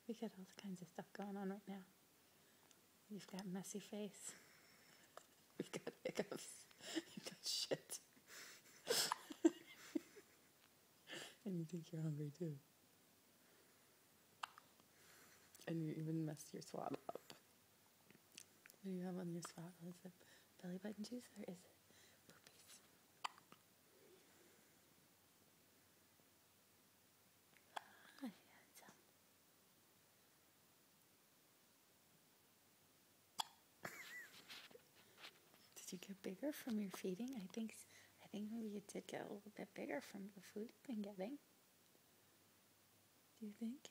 We got all kinds of stuff going on right now. You've got messy face. We've got hiccups. You've got shit. And you think you're hungry too. And you even messed your swaddle up. What do you have on your swaddle? Is it belly button juice or is it poopies? Hi, handsome. Did you get bigger from your feeding? I think maybe you did get a little bit bigger from the food you've been getting. Do you think?